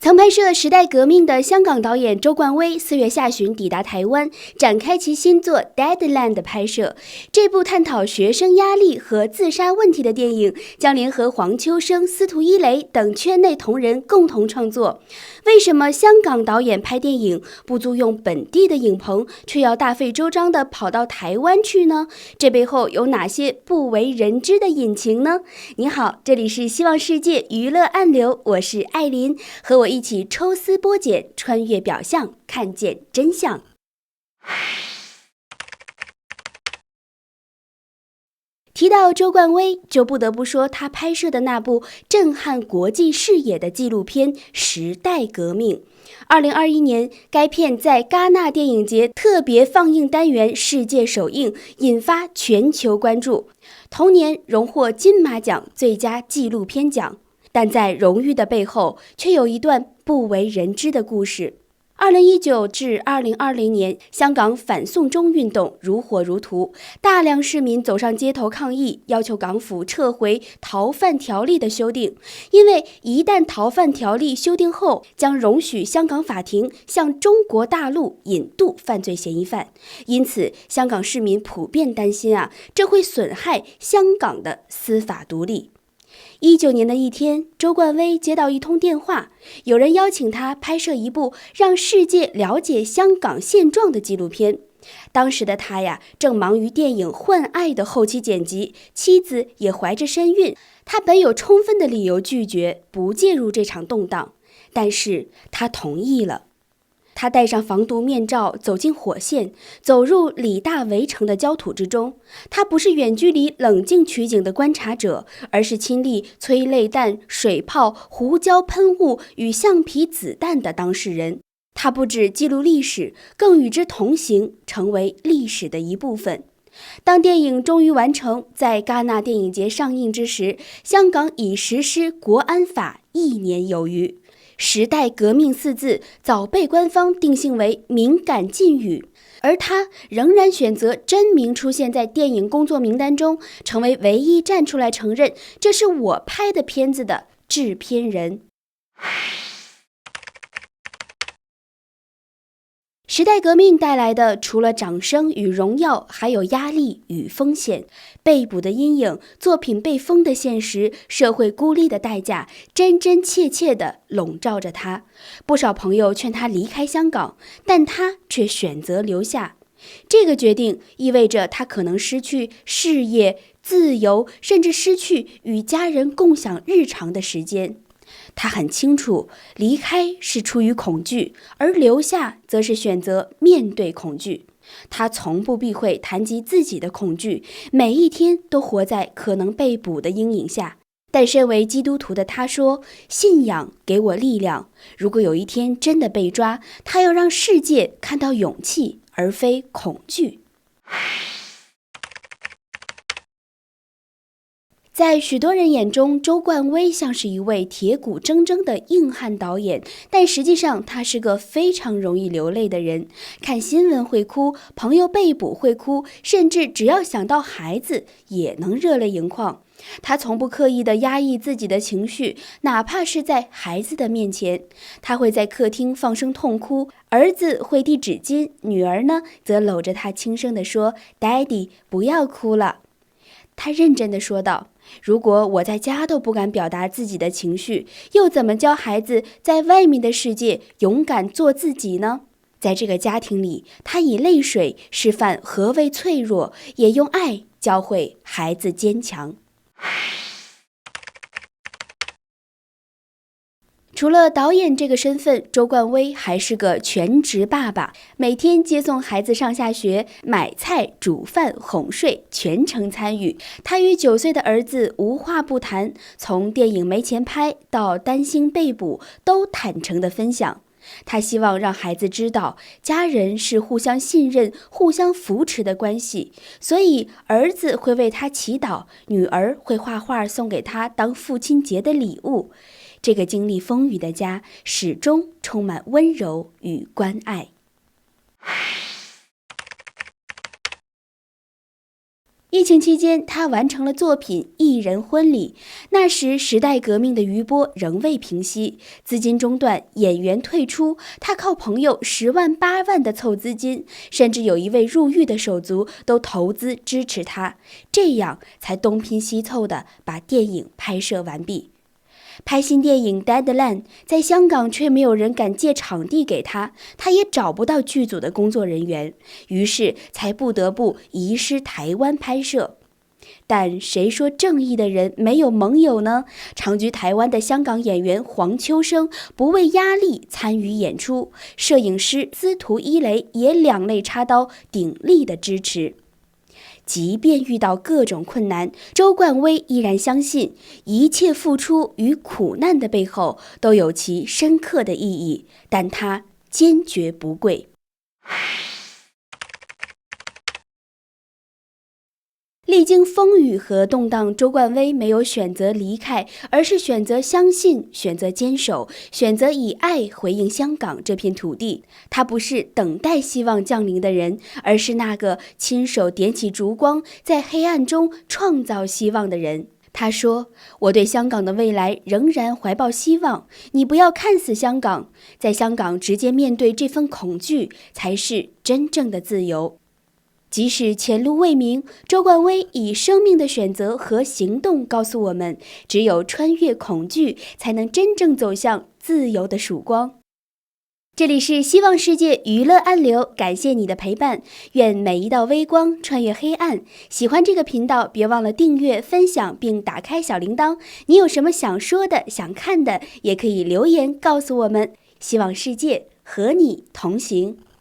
曾拍摄《时代革命》的香港导演周冠威4月下旬抵达台湾，展开其新作《Deadland》的拍摄。这部探讨学生压力和自杀问题的电影将联合黄秋生、司徒一雷等圈内同仁共同创作。为什么香港导演拍电影不租用本地的影棚，却要大费周章地跑到台湾去呢？这背后有哪些不为人知的隐情呢？你好，这里是希望世界娱乐暗流，我是艾琳，和我一起抽丝剥茧，穿越表象，看见真相。提到周冠威，就不得不说他拍摄的那部震撼国际视野的纪录片《时代革命》。2021年，该片在戛纳电影节特别放映单元世界首映，引发全球关注。同年荣获金马奖最佳纪录片奖。但在荣誉的背后，却有一段不为人知的故事。2019至2020年，香港反送中运动如火如荼，大量市民走上街头抗议，要求港府撤回逃犯条例的修订。因为一旦逃犯条例修订后，将容许香港法庭向中国大陆引渡犯罪嫌疑犯，因此香港市民普遍担心这会损害香港的司法独立。19年的一天，周冠威接到一通电话，有人邀请他拍摄一部让世界了解香港现状的纪录片。当时的他正忙于电影《幻爱》的后期剪辑，妻子也怀着身孕，他本有充分的理由拒绝不介入这场动荡，但是他同意了。他戴上防毒面罩，走进火线，走入理大围城的焦土之中。他不是远距离冷静取景的观察者，而是亲历催泪弹、水炮、胡椒喷雾与橡皮子弹的当事人。他不只记录历史，更与之同行，成为历史的一部分。当电影终于完成，在戛纳电影节上映之时，香港已实施国安法1年有余。时代革命4字早被官方定性为敏感禁语，而他仍然选择真名出现在电影工作名单中，成为唯一站出来承认这是我拍的片子的制片人。时代革命带来的除了掌声与荣耀，还有压力与风险。被捕的阴影，作品被封的现实，社会孤立的代价，真真切切地笼罩着他。不少朋友劝他离开香港，但他却选择留下。这个决定意味着他可能失去事业、自由，甚至失去与家人共享日常的时间。他很清楚，离开是出于恐惧，而留下则是选择面对恐惧。他从不避讳谈及自己的恐惧，每一天都活在可能被捕的阴影下。但身为基督徒的他说，信仰给我力量，如果有一天真的被抓，他要让世界看到勇气，而非恐惧。在许多人眼中，周冠威像是一位铁骨铮铮的硬汉导演，但实际上他是个非常容易流泪的人。看新闻会哭，朋友被捕会哭，甚至只要想到孩子也能热泪盈眶。他从不刻意地压抑自己的情绪，哪怕是在孩子的面前，他会在客厅放声痛哭，儿子会递纸巾，女儿呢则搂着他轻声地说 Daddy 不要哭了。他认真地说道，如果我在家都不敢表达自己的情绪，又怎么教孩子在外面的世界勇敢做自己呢？在这个家庭里，他以泪水示范何为脆弱，也用爱教会孩子坚强。除了导演这个身份，周冠威还是个全职爸爸，每天接送孩子上下学，买菜、煮饭、哄睡，全程参与。他与9岁的儿子无话不谈，从电影没钱拍到担心被捕，都坦诚地分享。他希望让孩子知道，家人是互相信任、互相扶持的关系，所以儿子会为他祈祷，女儿会画画送给他当父亲节的礼物。这个经历风雨的家，始终充满温柔与关爱。疫情期间，他完成了作品《艺人婚礼》。那时，时代革命的余波仍未平息，资金中断，演员退出，他靠朋友10万8万的凑资金，甚至有一位入狱的手足都投资支持他，这样才东拼西凑的把电影拍摄完毕。拍新电影《Deadline》在香港却没有人敢借场地给他，他也找不到剧组的工作人员，于是才不得不移师台湾拍摄。但谁说正义的人没有盟友呢？长居台湾的香港演员黄秋生不畏压力参与演出，摄影师司徒一雷也两肋插刀鼎力的支持。即便遇到各种困难，周冠威依然相信一切付出与苦难的背后都有其深刻的意义，但他坚决不跪。历经风雨和动荡，周冠威没有选择离开，而是选择相信，选择坚守，选择以爱回应香港这片土地。他不是等待希望降临的人，而是那个亲手点起烛光，在黑暗中创造希望的人。他说，我对香港的未来仍然怀抱希望，你不要看死香港，在香港直接面对这份恐惧，才是真正的自由。即使前路未明，周冠威以生命的选择和行动告诉我们，只有穿越恐惧，才能真正走向自由的曙光。这里是希望世界娱乐暗流，感谢你的陪伴，愿每一道微光穿越黑暗。喜欢这个频道，别忘了订阅、分享并打开小铃铛。你有什么想说的、想看的，也可以留言告诉我们。希望世界和你同行。